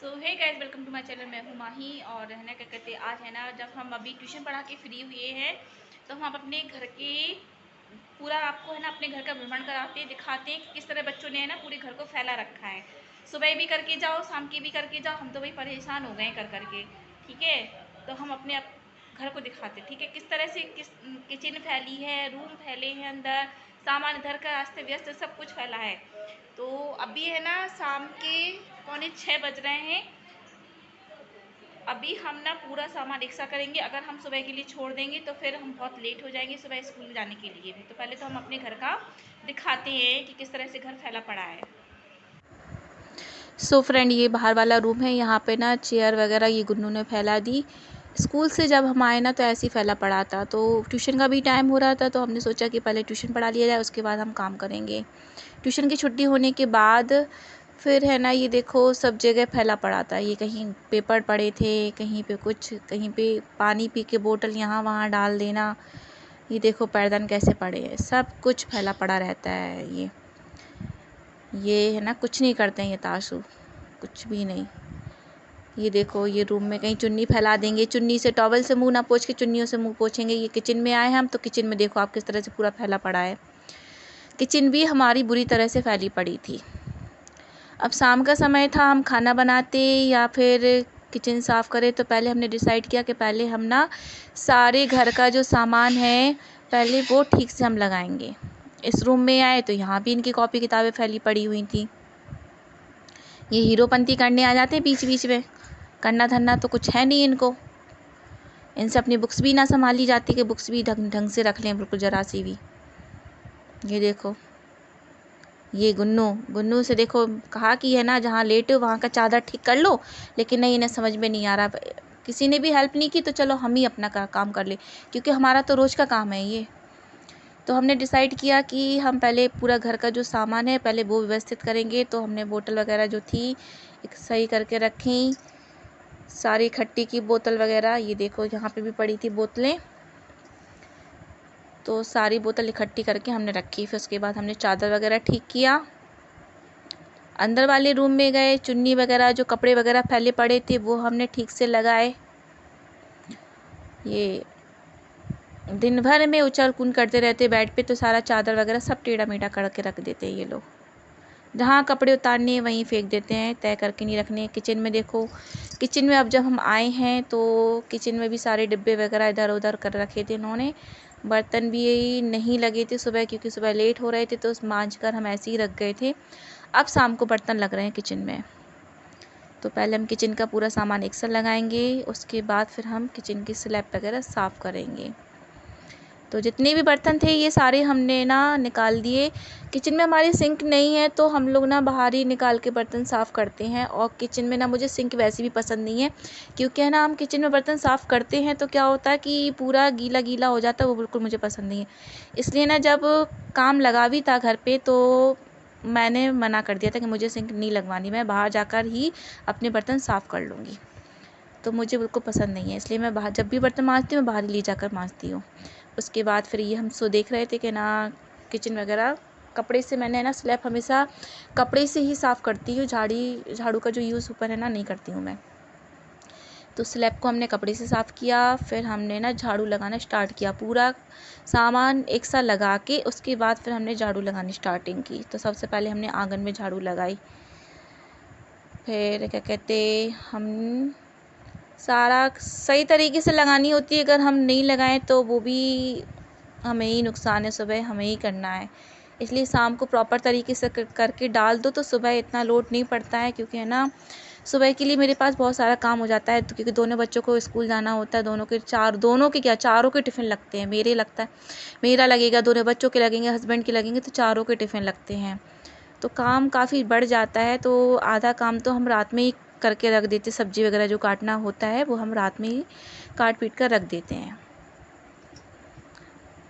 So hey guys, welcome to my channel. मैं हूँ माही। और है ना, क्या कहते हैं, आज है ना, जब हम अभी ट्यूशन पढ़ा के फ्री हुए हैं तो हम अपने घर के पूरा आपको है ना अपने घर का भ्रमण कराते हैं, दिखाते हैं कि किस तरह बच्चों ने है ना पूरे घर को फैला रखा है। सुबह भी करके जाओ, शाम की भी करके जाओ, हम तो भाई परेशान हो गए कर करके। ठीक है, तो हम अपने घर को दिखाते, ठीक है, किस तरह से किस किचन फैली है, रूम फैले हैं, अंदर सामान इधर का अस्त व्यस्त सब कुछ फैला है। तो अभी है ना शाम के 5:45 बज रहे हैं। अभी हम ना पूरा सामान रिक्शा करेंगे। अगर हम सुबह के लिए छोड़ देंगे तो फिर हम बहुत लेट हो जाएंगे सुबह स्कूल जाने के लिए भी। तो पहले तो हम अपने घर का दिखाते हैं कि किस तरह से घर फैला पड़ा है। सो फ्रेंड, ये बाहर वाला रूम है। यहाँ पे ना चेयर वगैरह ये गुन्नू ने फैला दी। स्कूल से जब हम आए ना तो ऐसे ही फैला पड़ा था। तो ट्यूशन का भी टाइम हो रहा था, तो हमने सोचा कि पहले ट्यूशन पढ़ा लिया जाए, उसके बाद हम काम करेंगे। ट्यूशन की छुट्टी होने के बाद फिर है ना, ये देखो सब जगह फैला पड़ा था। ये कहीं पेपर पड़े थे, कहीं पे कुछ, कहीं पे पानी पी के बोतल यहाँ वहाँ डाल देना। ये देखो पैरदान कैसे पड़े हैं, सब कुछ फैला पड़ा रहता है। ये है ना, कुछ नहीं करते हैं ये तासु, कुछ भी नहीं। ये देखो, ये रूम में कहीं चुन्नी फैला देंगे, चुन्नी से टॉवल से मुंह ना पोंछ के चुन्नियों से मुंह पोंछेंगे। ये किचन में आए हम तो किचन में देखो आप किस तरह से पूरा फैला पड़ा है। किचन भी हमारी बुरी तरह से फैली पड़ी थी। अब शाम का समय था, हम खाना बनाते या फिर किचन साफ़ करें, तो पहले हमने डिसाइड किया कि पहले हम ना सारे घर का जो सामान है पहले वो ठीक से हम लगाएंगे। इस रूम में आए तो यहाँ भी इनकी कॉपी किताबें फैली पड़ी हुई थी। ये हीरोपंती करने आ जाते हैं बीच बीच में, करना धरना तो कुछ है नहीं इनको। इनसे अपनी बुक्स भी ना संभाली जाती कि बुक्स भी ढंग से रख लें, बिल्कुल ज़रा सी भी। ये देखो, ये गुन्नू से देखो कहा कि है ना जहाँ लेटे हो वहाँ का चादर ठीक कर लो, लेकिन नहीं, इन्हें समझ में नहीं आ रहा। किसी ने भी हेल्प नहीं की तो चलो हम ही अपना काम कर ले, क्योंकि हमारा तो रोज़ का काम है ये। तो हमने डिसाइड किया कि हम पहले पूरा घर का जो सामान है पहले वो व्यवस्थित करेंगे। तो हमने बोतल वगैरह जो थी एक सही करके रखी, सारी खट्टी की बोतल वगैरह। ये देखो यहाँ पे भी पड़ी थी बोतलें, तो सारी बोतल इकट्ठी करके हमने रखी। फिर उसके बाद हमने चादर वगैरह ठीक किया। अंदर वाले रूम में गए, चुन्नी वगैरह जो कपड़े वगैरह फैले पड़े थे वो हमने ठीक से लगाए। ये दिन भर में उछल कूद करते रहते बेड पे, तो सारा चादर वगैरह सब टेढ़ा मेढ़ा करके रख देते हैं ये लोग। जहाँ कपड़े उतारने वहीं फेंक देते हैं, तय करके नहीं रखने। किचन में देखो, किचन में अब जब हम आए हैं तो किचन में भी सारे डिब्बे वगैरह इधर उधर कर रखे थे इन्होंने। बर्तन भी नहीं लगे थे सुबह, क्योंकि सुबह लेट हो रहे थे तो मांझ कर हम ऐसे ही रख गए थे। अब शाम को बर्तन लग रहे हैं किचन में। तो पहले हम किचन का पूरा सामान एक साथ लगाएंगे, उसके बाद फिर हम किचन की स्लैब वगैरह साफ़ करेंगे। तो जितने भी बर्तन थे ये सारे हमने ना निकाल दिए। किचन में हमारी सिंक नहीं है तो हम लोग ना बाहर ही निकाल के बर्तन साफ़ करते हैं। और किचन में ना मुझे सिंक वैसे भी पसंद नहीं है, क्योंकि है ना हम किचन में बर्तन साफ़ करते हैं तो क्या होता है कि पूरा गीला गीला हो जाता है, वो बिल्कुल मुझे पसंद नहीं है। इसलिए ना जब काम लगा भी था घर पे तो मैंने मना कर दिया था कि मुझे सिंक नहीं लगवानी, मैं बाहर जाकर ही अपने बर्तन साफ़ कर लूँगी। तो मुझे बिल्कुल पसंद नहीं है, इसलिए मैं बाहर जब भी बर्तन मांजती हूँ मैं बाहर ही ले जाकर मांजती हूँ। उसके बाद फिर ये हम देख रहे थे कि ना किचन वगैरह कपड़े से, मैंने ना स्लैब हमेशा कपड़े से ही साफ़ करती हूँ, झाड़ू का जो यूज़ ऊपर है ना नहीं करती हूँ मैं। तो स्लैब को हमने कपड़े से साफ़ किया, फिर हमने ना झाड़ू लगाना स्टार्ट किया। पूरा सामान एक साथ लगा के उसके बाद फिर हमने झाड़ू लगानी स्टार्टिंग की। तो सबसे पहले हमने आंगन में झाड़ू लगाई, फिर क्या कहते, हम सारा सही तरीके से लगानी होती है। अगर हम नहीं लगाएं तो वो भी हमें ही नुकसान है, सुबह हमें ही करना है। इसलिए शाम को प्रॉपर तरीके से करके डाल दो तो सुबह इतना लोड नहीं पड़ता है, क्योंकि है ना सुबह के लिए मेरे पास बहुत सारा काम हो जाता है। तो क्योंकि दोनों बच्चों को स्कूल जाना होता है, दोनों के क्या चारों के टिफ़िन लगते हैं। मेरे लगता है, मेरा लगेगा, दोनों बच्चों के लगेंगे, हस्बैंड के लगेंगे, तो चारों के टिफ़िन लगते हैं। तो काम काफ़ी बढ़ जाता है। तो आधा काम तो हम रात में ही करके रख देते, सब्ज़ी वगैरह जो काटना होता है वो हम रात में ही काट पीट कर रख देते हैं।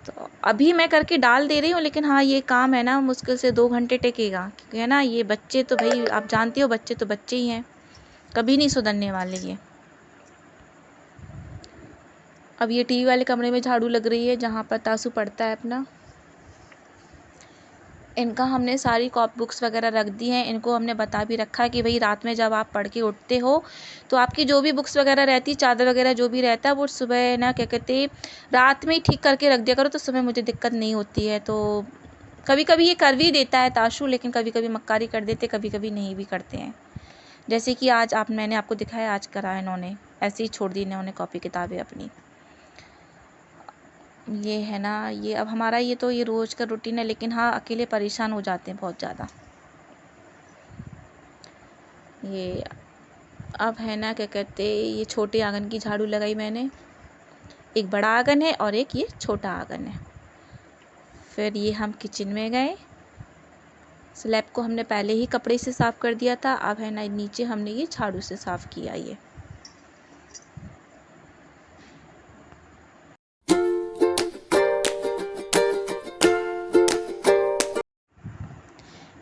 तो अभी मैं करके डाल दे रही हूँ, लेकिन हाँ ये काम है ना मुश्किल से 2 घंटे टेकेगा, क्योंकि है ना ये बच्चे तो भाई आप जानती हो, बच्चे तो बच्चे ही हैं, कभी नहीं सुधरने वाले ये। अब ये टीवी वाले कमरे में झाड़ू लग रही है जहाँ पर तासू पड़ता है अपना। इनका हमने सारी कॉपी बुक्स वगैरह रख दी हैं। इनको हमने बता भी रखा है कि भाई रात में जब आप पढ़ के उठते हो तो आपकी जो भी बुक्स वगैरह रहती है, चादर वगैरह जो भी रहता है, वो सुबह ना क्या कहते रात में ही ठीक करके रख दिया करो, तो सुबह मुझे दिक्कत नहीं होती है। तो कभी कभी ये कर भी देता है ताशु, लेकिन कभी कभी मक्कारी कर देते, कभी कभी नहीं भी करते हैं। जैसे कि आज मैंने आपको दिखाया, आज करा इन्होंने, ऐसे ही छोड़ दी इन्होंने कॉपी किताबें अपनी। ये है ना, ये अब हमारा ये रोज़ का रूटीन है, लेकिन हाँ अकेले परेशान हो जाते हैं बहुत ज़्यादा। ये अब है ना क्या कहते, ये छोटे आंगन की झाड़ू लगाई मैंने, एक बड़ा आंगन है और एक ये छोटा आंगन है। फिर ये हम किचन में गए, स्लैब को हमने पहले ही कपड़े से साफ़ कर दिया था, अब है ना नीचे हमने ये झाड़ू से साफ़ किया। ये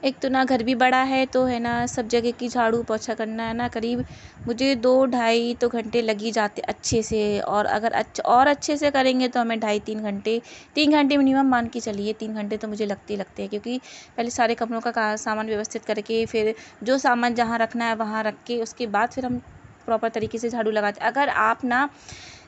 एक तो ना घर भी बड़ा है, तो है ना सब जगह की झाड़ू पोछा करना है ना, करीब मुझे 2-2.5 तो घंटे लग ही जाते अच्छे से। और अगर अच्छे से करेंगे तो हमें 2.5-3 घंटे, 3 घंटे मिनिमम मान के चलिए, 3 घंटे तो मुझे लगते हैं। क्योंकि पहले सारे कमरों का सामान व्यवस्थित करके, फिर जो सामान जहाँ रखना है वहाँ रख के, उसके बाद फिर हम प्रॉपर तरीके से झाड़ू लगाते। अगर आप ना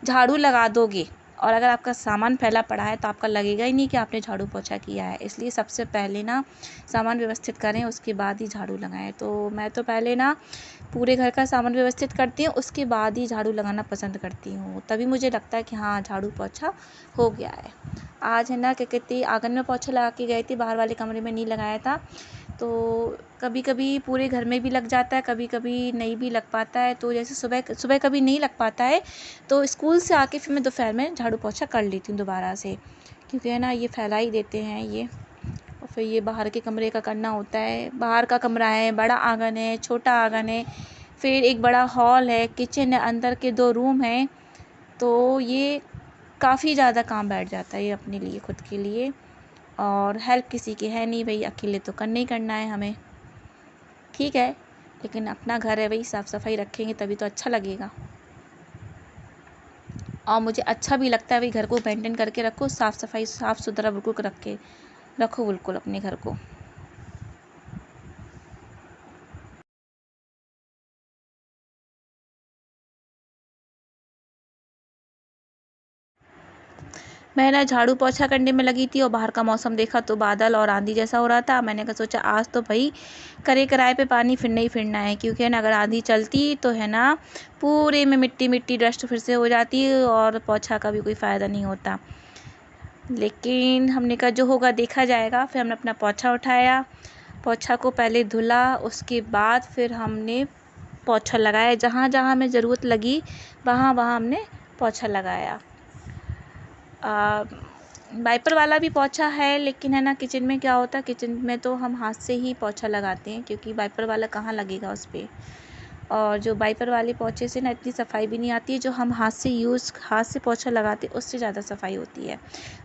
झाड़ू लगा दोगे और अगर आपका सामान फैला पड़ा है तो आपका लगेगा ही नहीं कि आपने झाड़ू पोछा किया है। इसलिए सबसे पहले ना सामान व्यवस्थित करें, उसके बाद ही झाड़ू लगाएं। तो मैं तो पहले ना पूरे घर का सामान व्यवस्थित करती हूँ, उसके बाद ही झाड़ू लगाना पसंद करती हूँ, तभी मुझे लगता है कि हाँ झाड़ू पोछा हो गया है। आज है ना क्या कहती, आंगन में पोछा लगा के गई थी, बाहर वाले कमरे में नहीं लगाया था। तो कभी कभी पूरे घर में भी लग जाता है, कभी कभी नहीं भी लग पाता है। तो जैसे सुबह कभी नहीं लग पाता है, तो स्कूल से आके फिर मैं दोपहर में झाड़ू पोछा कर लेती हूँ दोबारा से, क्योंकि है ना ये फैला ही देते हैं ये। और फिर ये बाहर के कमरे का करना होता है, बाहर का कमरा है, बड़ा आंगन है, छोटा आंगन है, फिर एक बड़ा हॉल है, किचन है, अंदर के 2 रूम हैं। तो ये काफ़ी ज़्यादा काम बैठ जाता है ये अपने लिए, खुद के लिए। और हेल्प किसी की है नहीं भाई, अकेले तो करना ही करना है हमें, ठीक है। लेकिन अपना घर है भाई, साफ़ सफाई रखेंगे तभी तो अच्छा लगेगा। और मुझे अच्छा भी लगता है भाई, घर को मेंटेन करके रखो, साफ़ सफाई साफ़ सुथरा बिल्कुल रखो बिल्कुल अपने घर को। मैं ना झाड़ू पोछा करने में लगी थी और बाहर का मौसम देखा तो बादल और आंधी जैसा हो रहा था। मैंने कहा सोचा आज तो भाई करे कराए पे पानी फिरना ही फिरना है, क्योंकि है ना अगर आंधी चलती तो है ना पूरे में मिट्टी मिट्टी डस्ट फिर से हो जाती और पोछा का भी कोई फ़ायदा नहीं होता। लेकिन हमने कहा जो होगा देखा जाएगा। फिर हमने अपना पोछा उठाया, पोछा को पहले धुला, उसके बाद फिर हमने पोछा लगाया, जहाँ जहाँ हमें ज़रूरत लगी वहाँ वहाँ हमने पोछा लगाया। वाइपर वाला भी पोछा है, लेकिन है ना किचन में क्या होता है, किचन में तो हम हाथ से ही पोछा लगाते हैं, क्योंकि वाइपर वाला कहाँ लगेगा उस पर। और जो वाइपर वाले पोछे से ना इतनी सफाई भी नहीं आती है, जो हम हाथ से पोछा लगाते हैं उससे ज़्यादा सफाई होती है।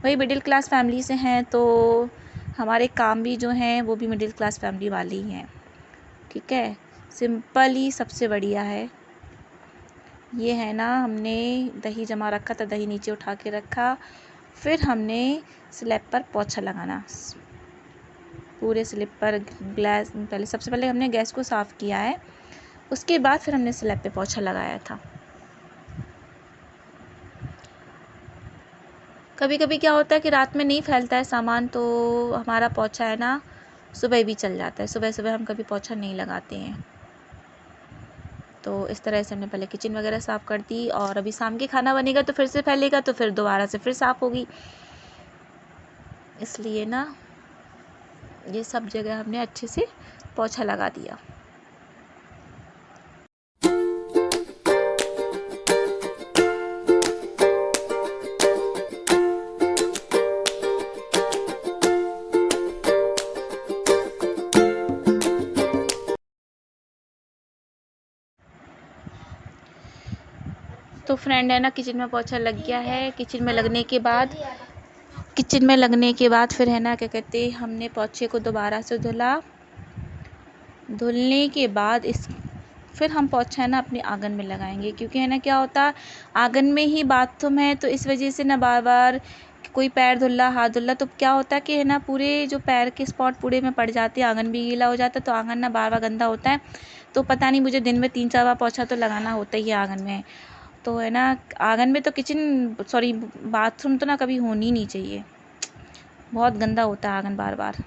वही मिडिल क्लास फैमिली से हैं, तो हमारे काम भी जो हैं वो भी मिडिल क्लास फैमिली वाले ही हैं, ठीक है। सिंपल ही सबसे बढ़िया है। ये है ना हमने दही जमा रखा था, दही नीचे उठा के रखा, फिर हमने स्लैब पर पोछा लगाना, पूरे स्लैब पर ग्लास, पहले सबसे पहले हमने गैस को साफ़ किया है, उसके बाद फिर हमने स्लैब पे पोछा लगाया था। कभी कभी क्या होता है कि रात में नहीं फैलता है सामान, तो हमारा पोछा है ना सुबह भी चल जाता है, सुबह सुबह हम कभी पोछा नहीं लगाते हैं। तो इस तरह से हमने पहले किचन वगैरह साफ़ कर दी, और अभी शाम के खाना बनेगा तो फिर से फैलेगा, तो फिर दोबारा से फिर साफ़ होगी। इसलिए ना ये सब जगह हमने अच्छे से पोछा लगा दिया। तो फ्रेंड है ना किचन में पोछा लग गया है। किचन में लगने के बाद फिर है ना क्या कहते हैं, हमने पोछे को दोबारा से धुलने के बाद फिर हम पोछा है ना अपने आंगन में लगाएंगे, क्योंकि है ना क्या होता, आंगन में ही बाथरूम है, तो इस वजह से ना बार बार कोई पैर धुल्ला, हाथ धुल्ला, तो क्या होता है कि है ना पूरे जो पैर के स्पॉट पूरे में पड़ जाते हैं, आंगन भी गीला हो जाता है, तो आंगन ना बार बार गंदा होता है। तो पता नहीं, मुझे दिन में 3-4 बार पोछा तो लगाना होता ही है आंगन में। तो है ना, आंगन में तो बाथरूम तो ना कभी होनी नहीं चाहिए, बहुत गंदा होता है आंगन बार बार।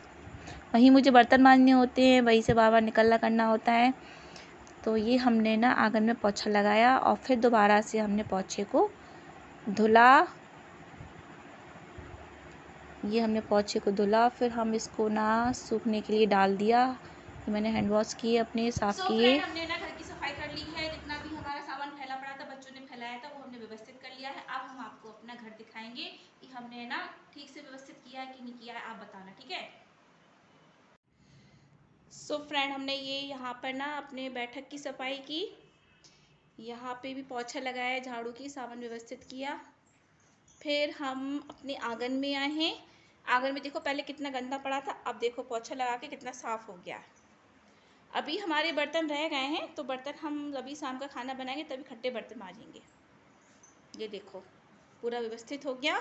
वहीं मुझे बर्तन मांजने होते हैं, वहीं से बार बार निकलना करना होता है। तो ये हमने ना आंगन में पोछा लगाया और फिर दोबारा से हमने पोछे को धुला। ये हमने पोछे को धुला, फिर हम इसको ना सूखने के लिए डाल दिया। ये मैंने हैंड वॉश किए, अपने साफ़ किए। हमने ना घर की सफाई कर ली है। जितना भी हमारा सामान फैला पड़ा था, बच्चों ने फैलाया था, वो हमने व्यवस्थित कर लिया है। अब हम आपको अपना घर दिखाएंगे कि हमने ना ठीक से व्यवस्थित किया है कि नहीं किया है, आप बताना, ठीक है। सो फ्रेंड, हमने ये यहाँ पर ना अपने बैठक की सफाई की, यहाँ पे भी पोछा लगाया, झाड़ू की, सामान व्यवस्थित किया। फिर हम अपने आंगन में आए हैं। आंगन में देखो पहले कितना गंदा पड़ा था, अब देखो पोछा लगा के कितना साफ हो गया। अभी हमारे बर्तन रह गए हैं, तो बर्तन हम अभी शाम का खाना बनाएंगे तभी खट्टे बर्तन मांजेंगे। ये देखो पूरा व्यवस्थित हो गया।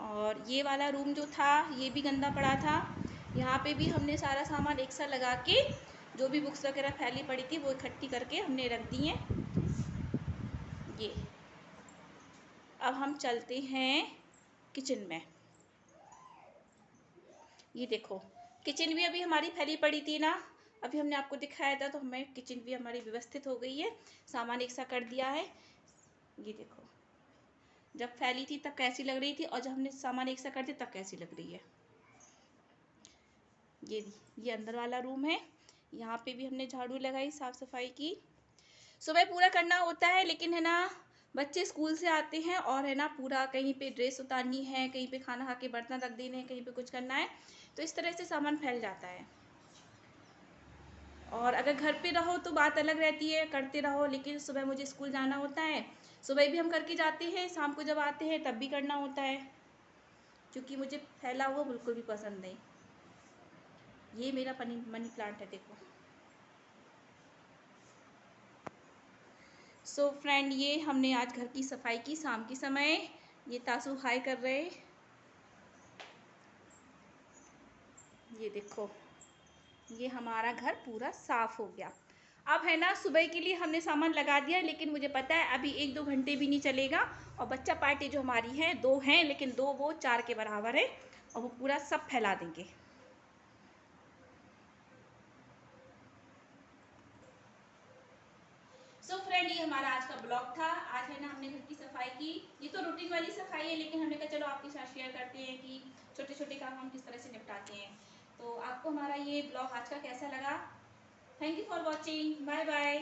और ये वाला रूम जो था ये भी गंदा पड़ा था, यहाँ पे भी हमने सारा सामान एक साथ लगा के, जो भी बुक्स वगैरह फैली पड़ी थी वो इकट्ठी करके हमने रख दी हैं। ये अब हम चलते हैं किचन में। ये देखो किचन भी अभी हमारी फैली पड़ी थी ना, अभी हमने आपको दिखाया था, तो हमें किचन भी हमारी व्यवस्थित हो गई है, सामान एक साथ कर दिया है। ये देखो जब फैली थी तब कैसी लग रही थी, और जब हमने सामान एक साथ कर दिया तब कैसी लग रही है। ये अंदर वाला रूम है, यहाँ पे भी हमने झाड़ू लगाई, साफ सफाई की। सुबह पूरा करना होता है, लेकिन है ना बच्चे स्कूल से आते हैं और है ना पूरा कहीं पे ड्रेस उतारनी है, कहीं पे खाना खा के बर्तन रख देने हैं, कहीं पे कुछ करना है, तो इस तरह से सामान फैल जाता है। और अगर घर पे रहो तो बात अलग रहती है, करते रहो, लेकिन सुबह मुझे स्कूल जाना होता है, सुबह भी हम करके जाते हैं, शाम को जब आते हैं तब भी करना होता है, क्योंकि मुझे फैला हुआ बिल्कुल भी पसंद नहीं। ये मेरा मनी प्लांट है, देखो। सो फ्रेंड, ये हमने आज घर की सफाई की शाम के समय। ये तासु हाई कर रहे, ये देखो ये हमारा घर पूरा साफ हो गया। अब है ना सुबह के लिए हमने सामान लगा दिया, लेकिन मुझे पता है अभी 1-2 घंटे भी नहीं चलेगा, और बच्चा पार्टी जो हमारी है 2 हैं, लेकिन 2 वो 4 के बराबर है, और वो पूरा सब फैला देंगे। सो फ्रेंड, ये हमारा आज का ब्लॉग था। आज है ना हमने घर की सफाई की, ये तो रूटीन वाली सफाई है, लेकिन हमने कहा चलो आपके साथ शेयर करते हैं कि छोटे छोटे काम हम किस तरह से निपटाते हैं। तो आपको हमारा ये ब्लॉग आज का कैसा लगा? Thank you for watching, bye bye.